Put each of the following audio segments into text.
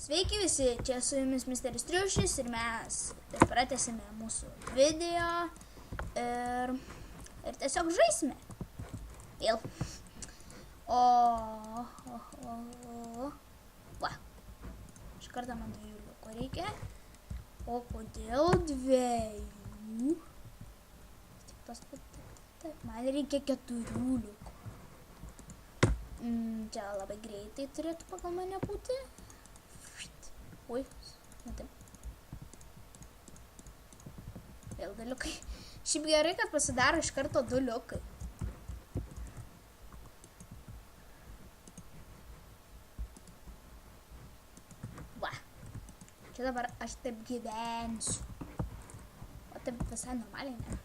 Sveiki visi, čia su jumis Misteris Triušis ir mes pratęsime mūsų video ir tiesiog žaisime. Vėl. Va. Iš kartą man 2 liuko reikia. O kodėl 2? Taip, man reikia 4 liukų. Čia labai greitai turėtų pagal mane būti. Ui, taip. Vėl 2 liukai. Šiaip gerai, kad pasidaro iš karto 2 liukai. Va. Čia dabar aš taip gyvensiu. O taip visai normaliai, ne?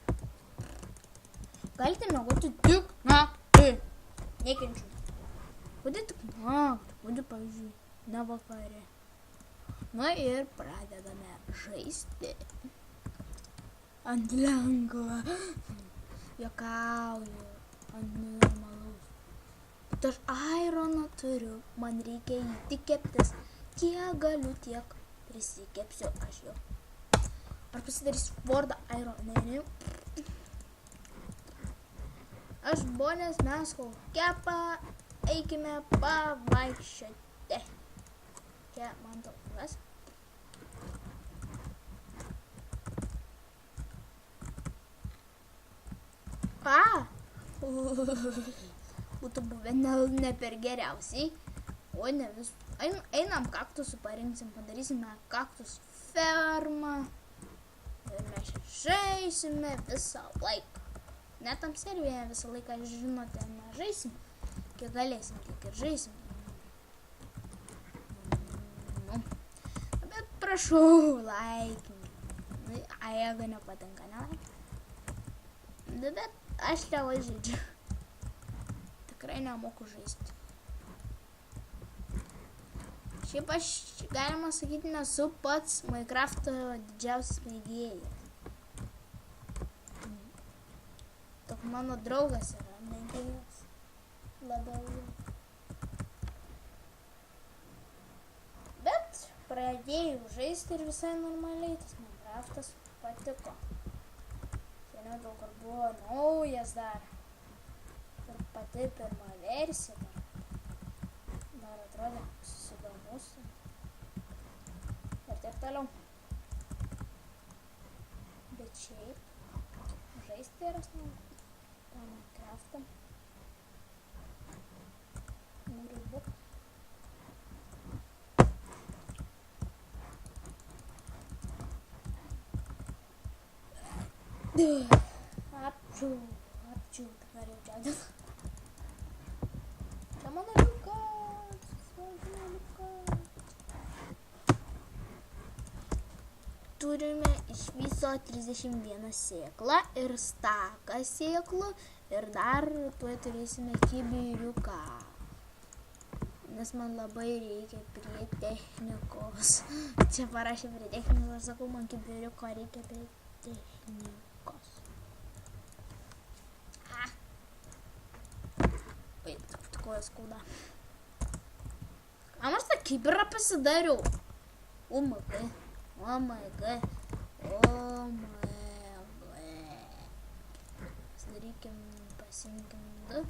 Galite miegoti tik naktį. Nekenčiu. Kodėl tik naktį? Kodėl, pavyzdžiui, ne vakare? Na ir pradedame žaisti. Ant lengvo. Juokauju. Ant normalaus. Bet aš aironą turiu. Man reikia jį tik keptis. Kiek galiu, tiek prisikepsiu aš jo. Aš pasidarysiu Wordą aironerį. Aš bonės mes kol kepa. Eikime pavaikščioti. Čia man taukas. Būtų buvę ne per geriausiai. O ne vis. Einam kaktusų parinksim, padarysime kaktusų fermą. Ir mes žaisime visą laiką. Net tam servėje visą laiką, žinote, nežaisim. Kiek galėsim, tiek ir žaisim. Bet prašau, laikink. Jeigu nepatinka, nelaikink. Bet aš tėvai žaidžiu. Tikrai nemoku žaisti. Šiaip aš, galima sakyti, nesu pats Minecrafto didžiausias mėgėjas. Tok mano draugas yra mėgėjas. Labiau. Bet pradėjau žaisti ir visai normaliai tas Minecraftas patiko. Seniau daug kur buvo naujas dar. Ir pati pirma versija dar atrodė susidomus. Ir taip toliau. Bet šiaip žaisti yra smagu. tą Minecraftą. Nuribu. Apčių, dabar jau džiaugiam. Čia mano liukas, sveikinau liukas. Turime iš viso 31 sėklą ir staką sėklų ir dar tuoj turėsime kibiriuką. Nes man labai reikia prie technikos. Čia parašė prie technikos, aš sakau, man kibiriuko reikia prie technikos. Oi, koja skauda. Kam aš tą kibirą pasidariau? Oh my god. Pasiimkim 2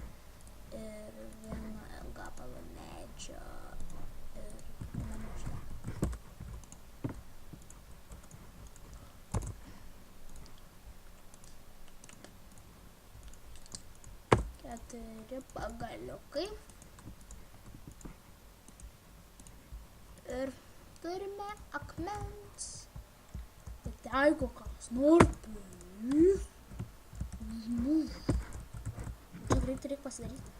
ir 1 gabalą medžio ir nemažą. Keturi pagaliukai. Ir turime akmens. Bet jeigu kas nors reikia pasidaryti.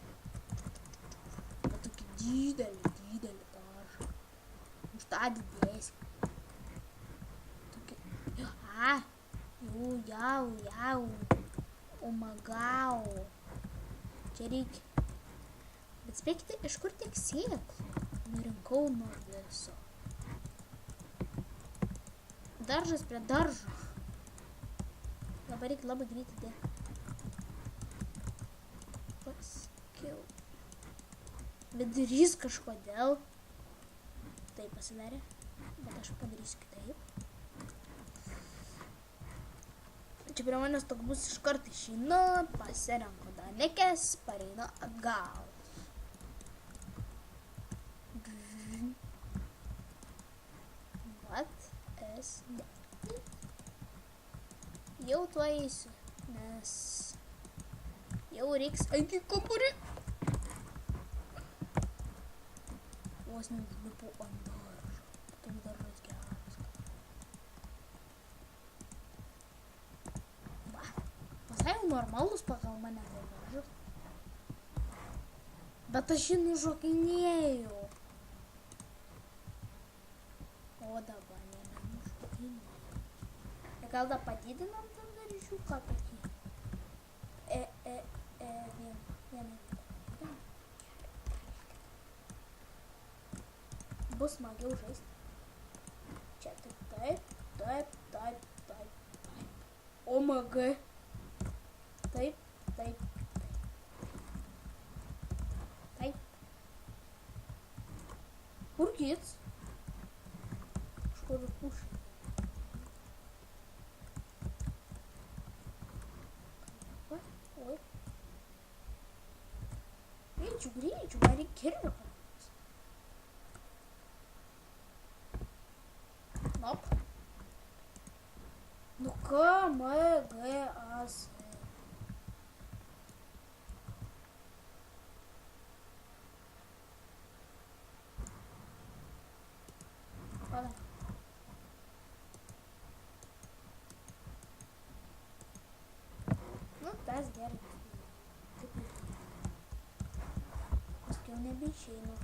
Bet tokį didelį dažą. Už tą didėsį. Tokį... Jau. Omagau. Čia reikia. Bet spėkite, iš kur tiek sėklų? Nurinkau nuo viso. Daržas prie daržo. Dabar reikia labai greitai dėti. Paskiau. Vidurys kažkodėl. kitaip pasidarė, bet aš padarysiu kitaip. Čia prie manęs toks bus iškart išeina, pasirenku danikės, pareina atgal. What is that? Jau tuo eisiu, nes jau reiks eiti į kambarį. Vos nenulipau ant daržo. Toks daržas geras. Va, pasai jau normalus pagal mane tai daržas. Bet aš jį nušokinėjau. O dabar nenušokinėjau. Gal dar padidinam tą daržiuką tokį? Bus smagiau žaisti. Čia taip. OMG. Taip. Kur kids? Kažkur pušai. Oi. Greičiau, man reikia kirvio. Nop. Nu KMGAS. Pada. Nu, tas gerai. Paskui jau nebeišeinu.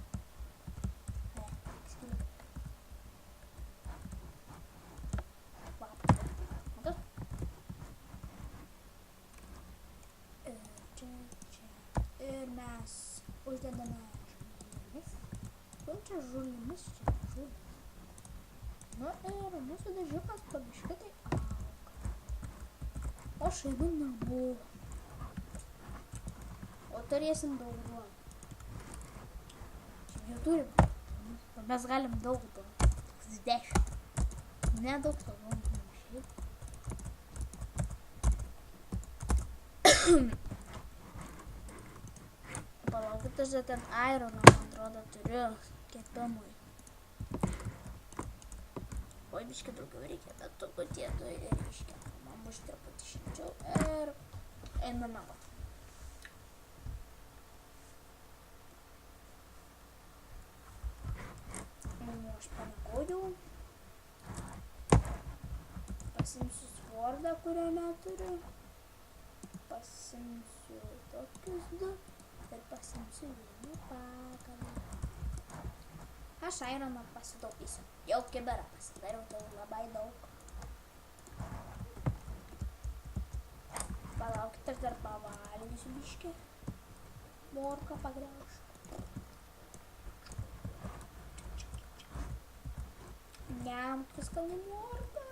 Ir mes uždedame žulimis. Kur čia žulimis? Nu ir mūsų dažiukas pabiškitai auga. Aš einu namo. O turėsim daug duonų. Čia jau turim. Mes galim daug duonų. 10. Nedaug to duonų. Palaukit, aš ten ironą, man atrodo, turiu kepimui. Oi, biškai daugiau reikia, bet truputį to ir reiškia. Man bus truputį šilčiau ir einu namo. Aš panaudojau. Pasimsiu svordą, kurio neturiu. Pasimsiu tokius du. Ir pasimsiu vieną pagalą. Aš ironą pasitaupysiu. Jau kiberą pasidariau, tai labai daug. Palaukit, aš dar pavalgysiu biškį. Morką pagriaušiu. Niam, skani morka.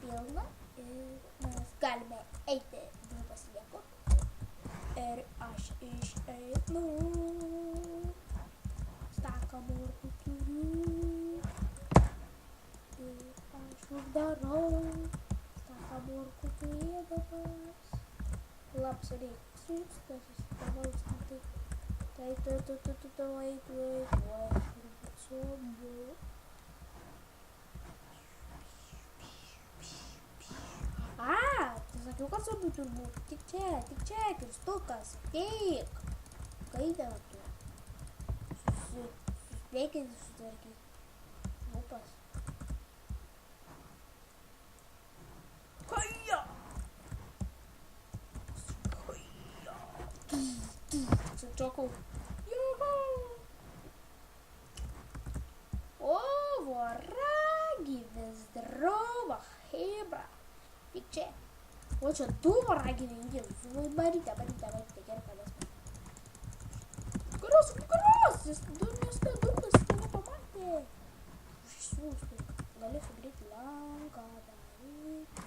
Pilna. Ir mes galime eiti. Dvi pasilieku. Ir aš išeinu. Staką morkų turiu. Ir aš uždarau. Staką morkų turėdamas. Lapsą reikia suikstas. Sakiau, kad svarbu turbūt. Tik čia, Kristukas, ateik. Kaitėla tu. Suspėkit, sutvarkyt. Lupas. Kaija! Sučiokau. O, voragi, vis drova, hebra. Tik čia. O čia du voraginiai, barytė, gerai, Karas, jis nestebėtas, tu nepamatė. Užsiūstų, gali sugrįti lanką, daryti.